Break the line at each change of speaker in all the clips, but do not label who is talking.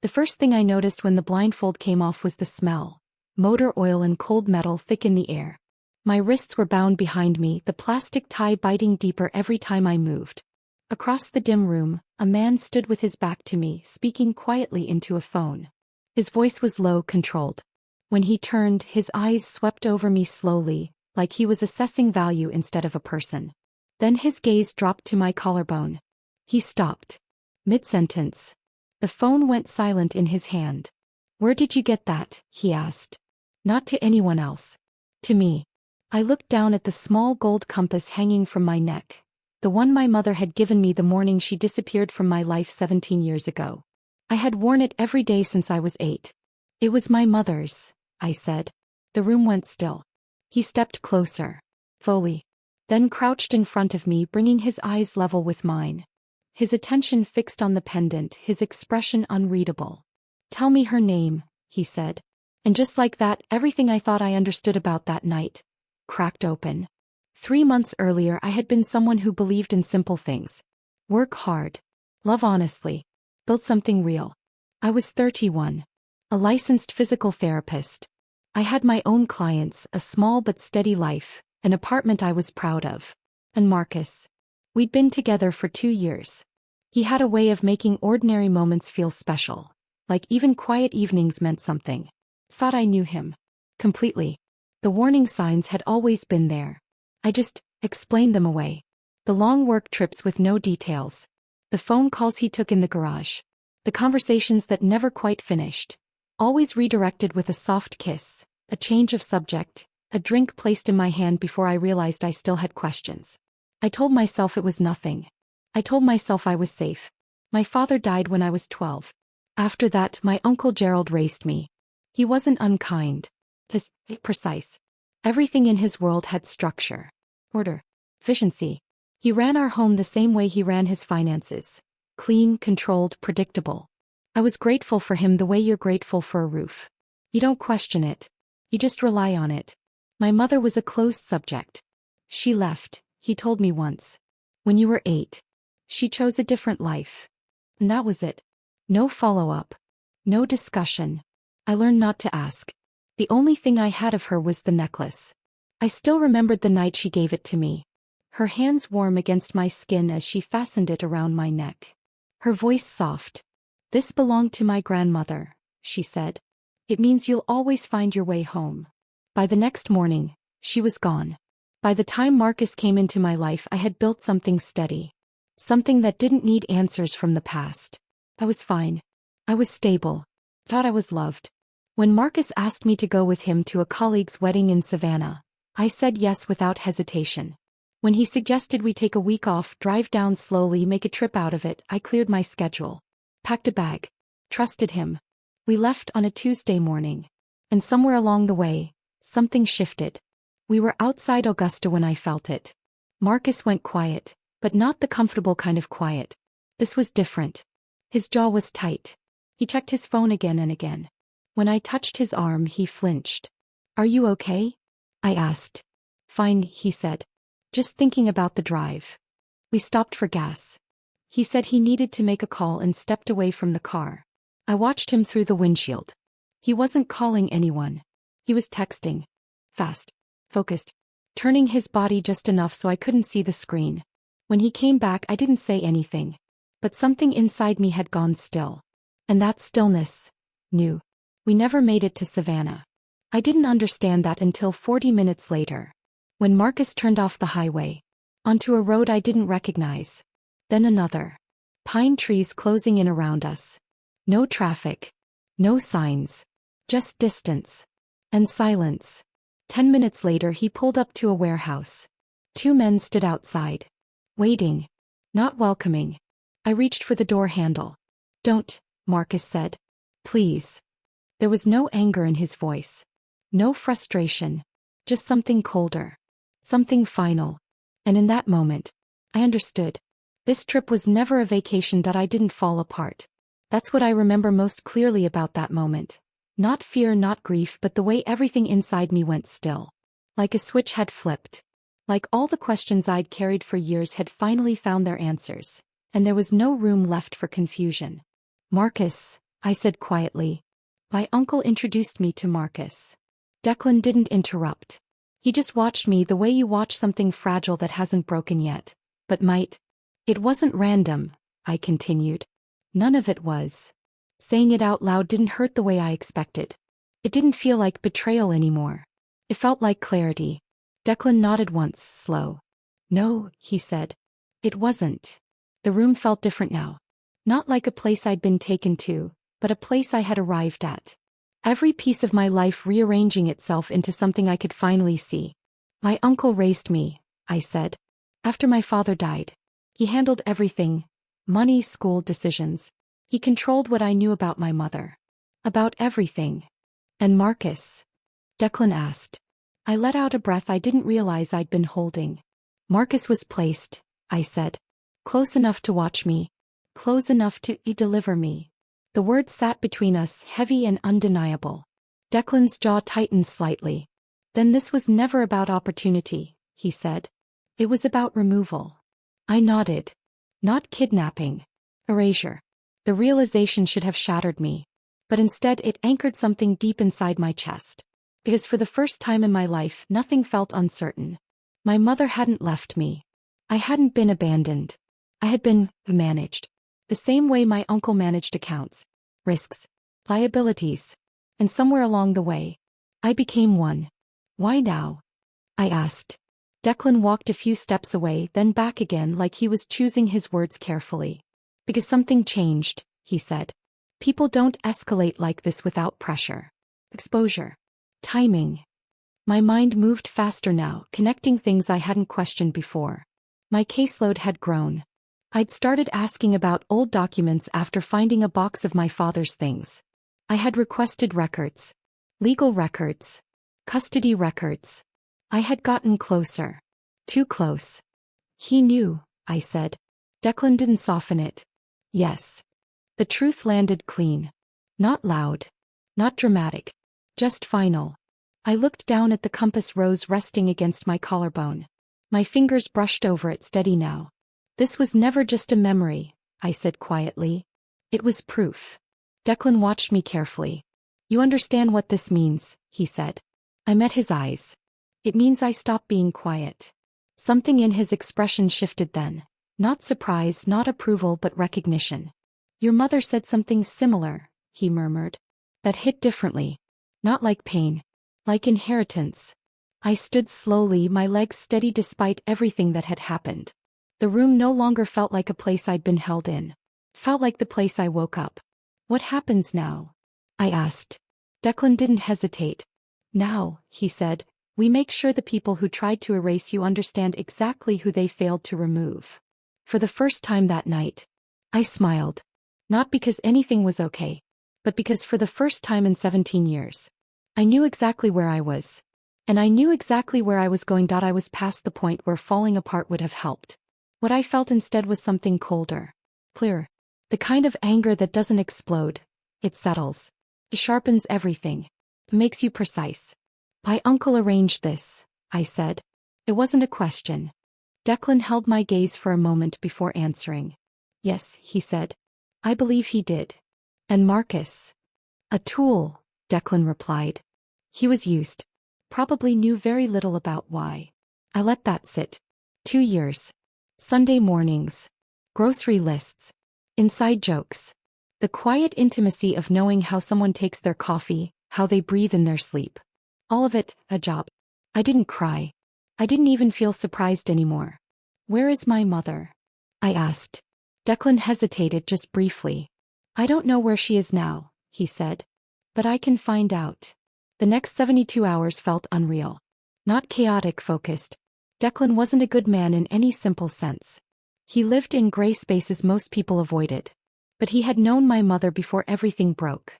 The first thing I noticed when the blindfold came off was the smell. Motor oil and cold metal thick in the air. My wrists were bound behind me, the plastic tie biting deeper every time I moved. Across the dim room, a man stood with his back to me, speaking quietly into a phone. His voice was low, controlled. When he turned, his eyes swept over me slowly, like he was assessing value instead of a person. Then his gaze dropped to my collarbone. He stopped. Mid-sentence. The phone went silent in his hand. "Where did you get that?" he asked. Not to anyone else. To me. I looked down at the small gold compass hanging from my neck. The one my mother had given me the morning she disappeared from my life 17 years ago. I had worn it every day since I was 8. "It was my mother's," I said. The room went still. He stepped closer. Fully. Then crouched in front of me, bringing his eyes level with mine. His attention fixed on the pendant, his expression unreadable. "Tell me her name," he said. And just like that, everything I thought I understood about that night cracked open. 3 months earlier I had been someone who believed in simple things. Work hard. Love honestly. Build something real. I was 31. A licensed physical therapist. I had my own clients, a small but steady life, an apartment I was proud of. And Marcus. We'd been together for 2 years. He had a way of making ordinary moments feel special. Like even quiet evenings meant something. Thought I knew him. Completely. The warning signs had always been there. I just explained them away. The long work trips with no details. The phone calls he took in the garage. The conversations that never quite finished. Always redirected with a soft kiss, a change of subject, a drink placed in my hand before I realized I still had questions. I told myself it was nothing. I told myself I was safe. My father died when I was 12. After that, my Uncle Gerald raised me. He wasn't unkind. Just precise. Everything in his world had structure. Order. Efficiency. He ran our home the same way he ran his finances. Clean, controlled, predictable. I was grateful for him the way you're grateful for a roof. You don't question it. You just rely on it. My mother was a closed subject. She left, he told me once. When you were 8. She chose a different life. And that was it. No follow-up. No discussion. I learned not to ask. The only thing I had of her was the necklace. I still remembered the night she gave it to me. Her hands warm against my skin as she fastened it around my neck. Her voice soft. "This belonged to my grandmother," she said. "It means you'll always find your way home." By the next morning, she was gone. By the time Marcus came into my life, I had built something steady. Something that didn't need answers from the past. I was fine. I was stable. Thought I was loved. When Marcus asked me to go with him to a colleague's wedding in Savannah, I said yes without hesitation. When he suggested we take a week off, drive down slowly, make a trip out of it, I cleared my schedule. Packed a bag. Trusted him. We left on a Tuesday morning. And somewhere along the way, something shifted. We were outside Augusta when I felt it. Marcus went quiet, but not the comfortable kind of quiet. This was different. His jaw was tight. He checked his phone again and again. When I touched his arm, he flinched. "Are you okay?" I asked. "Fine," he said. "Just thinking about the drive." We stopped for gas. He said he needed to make a call and stepped away from the car. I watched him through the windshield. He wasn't calling anyone. He was texting. Fast. Focused. Turning his body just enough so I couldn't see the screen. When he came back, I didn't say anything. But something inside me had gone still. And that stillness knew. We never made it to Savannah. I didn't understand that until 40 minutes later. When Marcus turned off the highway. Onto a road I didn't recognize. Then another. Pine trees closing in around us. No traffic. No signs. Just distance. And silence. 10 minutes later he pulled up to a warehouse. 2 men stood outside. Waiting. Not welcoming. I reached for the door handle. "Don't," Marcus said. "Please." There was no anger in his voice. No frustration. Just something colder. Something final. And in that moment, I understood. This trip was never a vacation that I didn't fall apart. That's what I remember most clearly about that moment. Not fear, not grief, but the way everything inside me went still. Like a switch had flipped. Like all the questions I'd carried for years had finally found their answers. And there was no room left for confusion. "Marcus," I said quietly. My uncle introduced me to Marcus. Declan didn't interrupt. He just watched me the way you watch something fragile that hasn't broken yet, but might. It wasn't random, I continued. None of it was. Saying it out loud didn't hurt the way I expected. It didn't feel like betrayal anymore. It felt like clarity. Declan nodded once, slow. No, he said. It wasn't. The room felt different now. Not like a place I'd been taken to, but a place I had arrived at. Every piece of my life rearranging itself into something I could finally see. My uncle raised me, I said. After my father died. He handled everything. Money, school, decisions. He controlled what I knew about my mother. About everything. And Marcus? Declan asked. I let out a breath I didn't realize I'd been holding. Marcus was placed, I said. Close enough to watch me. Close enough to deliver me. The words sat between us, heavy and undeniable. Declan's jaw tightened slightly. Then this was never about opportunity, he said. It was about removal. I nodded. Not kidnapping. Erasure. The realization should have shattered me. But instead it anchored something deep inside my chest. Because for the first time in my life nothing felt uncertain. My mother hadn't left me. I hadn't been abandoned. I had been managed. The same way my uncle managed accounts, risks, liabilities. And somewhere along the way, I became one. Why now? I asked. Declan walked a few steps away, then back again like he was choosing his words carefully. Because something changed, he said. People don't escalate like this without pressure. Exposure. Timing. My mind moved faster now, connecting things I hadn't questioned before. My caseload had grown. I'd started asking about old documents after finding a box of my father's things. I had requested records. Legal records. Custody records. I had gotten closer. Too close. He knew, I said. Declan didn't soften it. Yes. The truth landed clean. Not loud. Not dramatic. Just final. I looked down at the compass rose resting against my collarbone. My fingers brushed over it, steady now. This was never just a memory, I said quietly. It was proof. Declan watched me carefully. You understand what this means, he said. I met his eyes. It means I stopped being quiet. Something in his expression shifted then. Not surprise, not approval, but recognition. Your mother said something similar, he murmured. That hit differently. Not like pain. Like inheritance. I stood slowly, my legs steady despite everything that had happened. The room no longer felt like a place I'd been held in. Felt like the place I woke up. What happens now? I asked. Declan didn't hesitate. Now, he said, we make sure the people who tried to erase you understand exactly who they failed to remove. For the first time that night, I smiled. Not because anything was okay, but because for the first time in 17 years, I knew exactly where I was. And I knew exactly where I was going. I was past the point where falling apart would have helped. What I felt instead was something colder. Clearer. The kind of anger that doesn't explode. It settles. It sharpens everything. It makes you precise. My uncle arranged this, I said. It wasn't a question. Declan held my gaze for a moment before answering. Yes, he said. I believe he did. And Marcus? A tool, Declan replied. He was used. Probably knew very little about why. I let that sit. 2 years. Sunday mornings. Grocery lists. Inside jokes. The quiet intimacy of knowing how someone takes their coffee, how they breathe in their sleep. All of it, a job. I didn't cry. I didn't even feel surprised anymore. Where is my mother? I asked. Declan hesitated just briefly. I don't know where she is now, he said. But I can find out. The next 72 hours felt unreal. Not chaotic, focused. Declan wasn't a good man in any simple sense. He lived in gray spaces most people avoided. But he had known my mother before everything broke.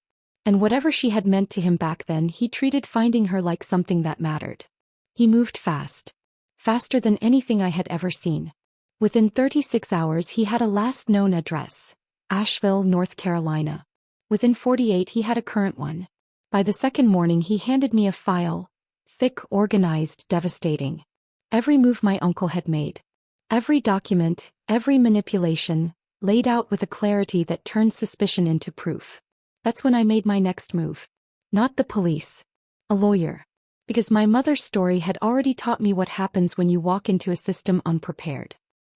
And whatever she had meant to him back then, he treated finding her like something that mattered. He moved fast. Faster than anything I had ever seen. Within 36 hours he had a last known address. Asheville, North Carolina. Within 48 he had a current one. By the second morning he handed me a file. Thick, organized, devastating. Every move my uncle had made. Every document, every manipulation, laid out with a clarity that turned suspicion into proof. That's when I made my next move. Not the police. A lawyer. Because my mother's story had already taught me what happens when you walk into a system unprepared.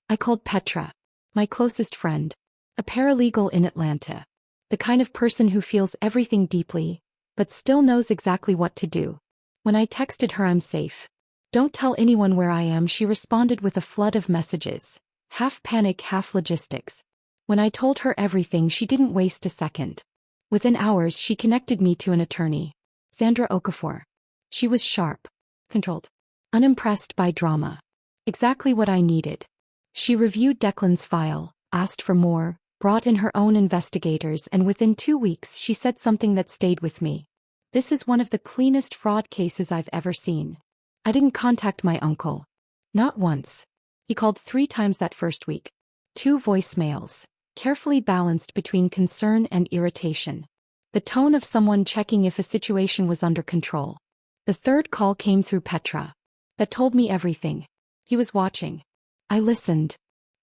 I called Petra, my closest friend, a paralegal in Atlanta. The kind of person who feels everything deeply, but still knows exactly what to do. When I texted her I'm safe. Don't tell anyone where I am, she responded with a flood of messages. Half panic, half logistics. When I told her everything, she didn't waste a second. Within hours, she connected me to an attorney. Sandra Okafor. She was sharp. Controlled. Unimpressed by drama. Exactly what I needed. She reviewed Declan's file, asked for more, brought in her own investigators, and within 2 weeks she said something that stayed with me. This is one of the cleanest fraud cases I've ever seen. I didn't contact my uncle. Not once. He called 3 times that first week. 2 voicemails, carefully balanced between concern and irritation. The tone of someone checking if a situation was under control. The 3rd call came through Petra. That told me everything. He was watching. I listened.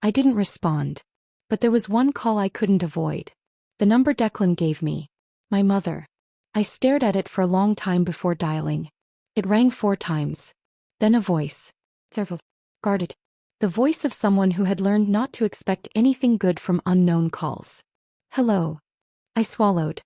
I didn't respond. But there was one call I couldn't avoid. The number Declan gave me. My mother. I stared at it for a long time before dialing. It rang 4 times. Then a voice. Careful. Guarded. The voice of someone who had learned not to expect anything good from unknown calls. Hello. I swallowed.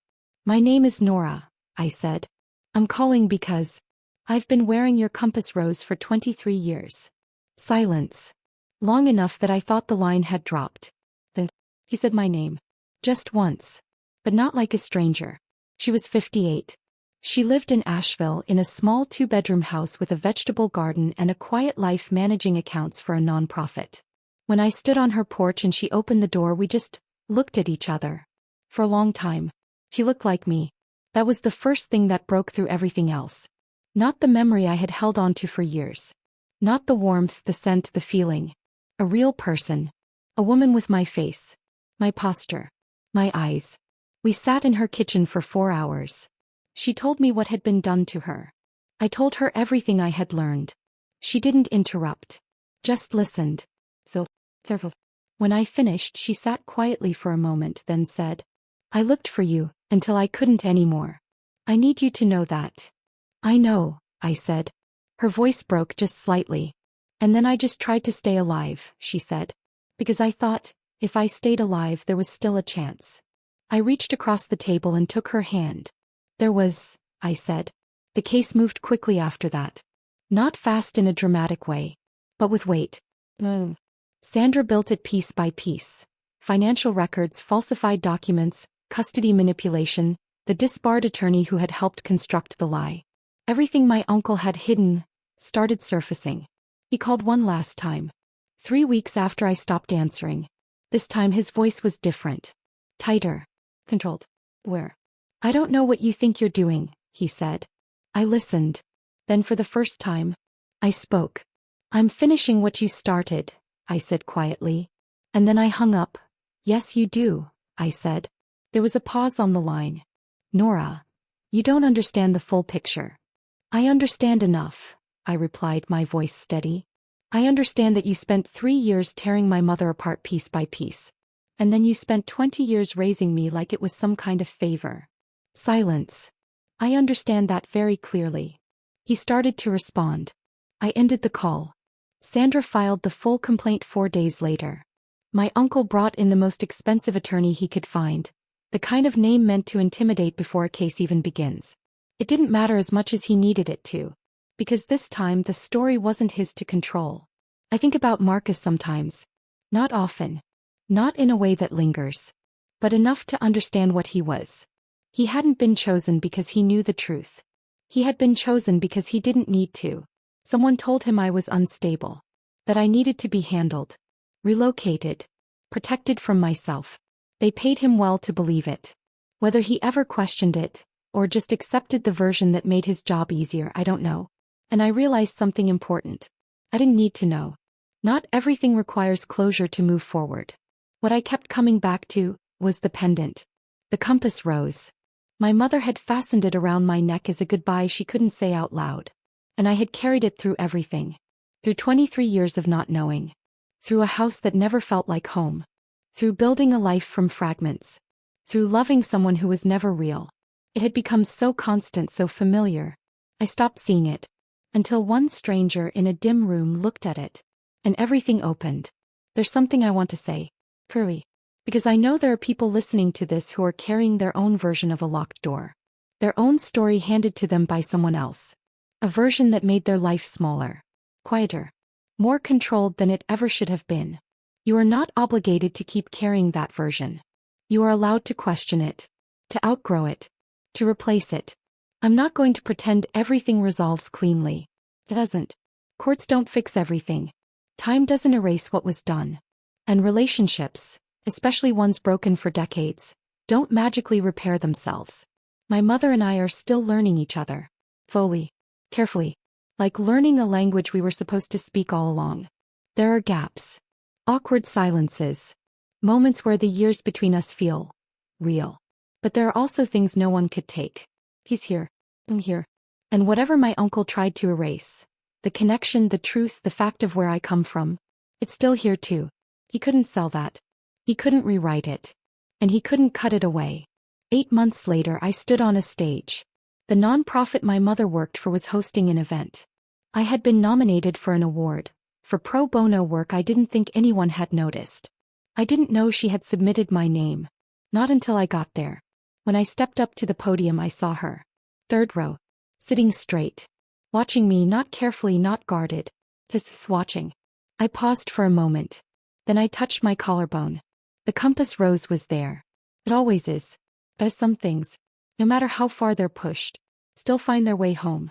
My name is Nora, I said. I'm calling because I've been wearing your compass rose for 23 years. Silence. Long enough that I thought the line had dropped. Then he said my name. Just once. But not like a stranger. She was 58. She lived in Asheville in a small 2-bedroom house with a vegetable garden and a quiet life managing accounts for a nonprofit. When I stood on her porch and she opened the door, we just looked at each other. For a long time. She looked like me. That was the first thing that broke through everything else. Not the memory I had held on to for years. Not the warmth, the scent, the feeling. A real person. A woman with my face. My posture. My eyes. We sat in her kitchen for 4 hours. She told me what had been done to her. I told her everything I had learned. She didn't interrupt. Just listened. So careful. When I finished, she sat quietly for a moment, then said, I looked for you, until I couldn't anymore. I need you to know that. I know, I said. Her voice broke just slightly. And then I just tried to stay alive, she said. Because I thought, if I stayed alive there was still a chance. I reached across the table and took her hand. There was, I said. The case moved quickly after that. Not fast in a dramatic way. But with weight. Sandra built it piece by piece. Financial records, falsified documents, custody manipulation, the disbarred attorney who had helped construct the lie. Everything my uncle had hidden started surfacing. He called one last time. 3 weeks after I stopped answering. This time his voice was different. Tighter. Controlled. Where? I don't know what you think you're doing, he said. I listened. Then for the first time, I spoke. I'm finishing what you started, I said quietly. And then I hung up. Yes, you do, I said. There was a pause on the line. Nora, you don't understand the full picture. I understand enough, I replied, my voice steady. I understand that you spent 3 years tearing my mother apart piece by piece. And then you spent 20 years raising me like it was some kind of favor. Silence. I understand that very clearly. He started to respond. I ended the call. Sandra filed the full complaint 4 days later. My uncle brought in the most expensive attorney he could find, the kind of name meant to intimidate before a case even begins. It didn't matter as much as he needed it to. Because this time the story wasn't his to control. I think about Marcus sometimes. Not often. Not in a way that lingers. But enough to understand what he was. He hadn't been chosen because he knew the truth. He had been chosen because he didn't need to. Someone told him I was unstable. That I needed to be handled. Relocated. Protected from myself. They paid him well to believe it. Whether he ever questioned it, or just accepted the version that made his job easier, I don't know. And I realized something important. I didn't need to know. Not everything requires closure to move forward. What I kept coming back to was the pendant. The compass rose. My mother had fastened it around my neck as a goodbye she couldn't say out loud. And I had carried it through everything. Through 23 years of not knowing. Through a house that never felt like home. Through building a life from fragments. through loving someone who was never real. It had become so constant, so familiar. I stopped seeing it. Until one stranger in a dim room looked at it. And everything opened. There's something I want to say. Hurry. Because I know there are people listening to this who are carrying their own version of a locked door. Their own story handed to them by someone else. A version that made their life smaller, quieter, more controlled than it ever should have been. You are not obligated to keep carrying that version. You are allowed to question it, to outgrow it, to replace it. I'm not going to pretend everything resolves cleanly. It doesn't. Courts don't fix everything. Time doesn't erase what was done. And relationships, especially ones broken for decades, don't magically repair themselves. My mother and I are still learning each other. Slowly. Carefully. Like learning a language we were supposed to speak all along. There are gaps. Awkward silences. Moments where the years between us feel real. But there are also things no one could take. He's here. I'm here. And whatever my uncle tried to erase, the connection, the truth, the fact of where I come from, it's still here too. He couldn't sell that. He couldn't rewrite it. And he couldn't cut it away. 8 months later, I stood on a stage. The nonprofit my mother worked for was hosting an event. I had been nominated for an award, for pro bono work I didn't think anyone had noticed. I didn't know she had submitted my name. Not until I got there. When I stepped up to the podium, I saw her. 3rd row. Sitting straight. Watching me, not carefully, not guarded. Just watching. I paused for a moment. Then I touched my collarbone. The compass rose was there. It always is. But some things, no matter how far they're pushed, still find their way home.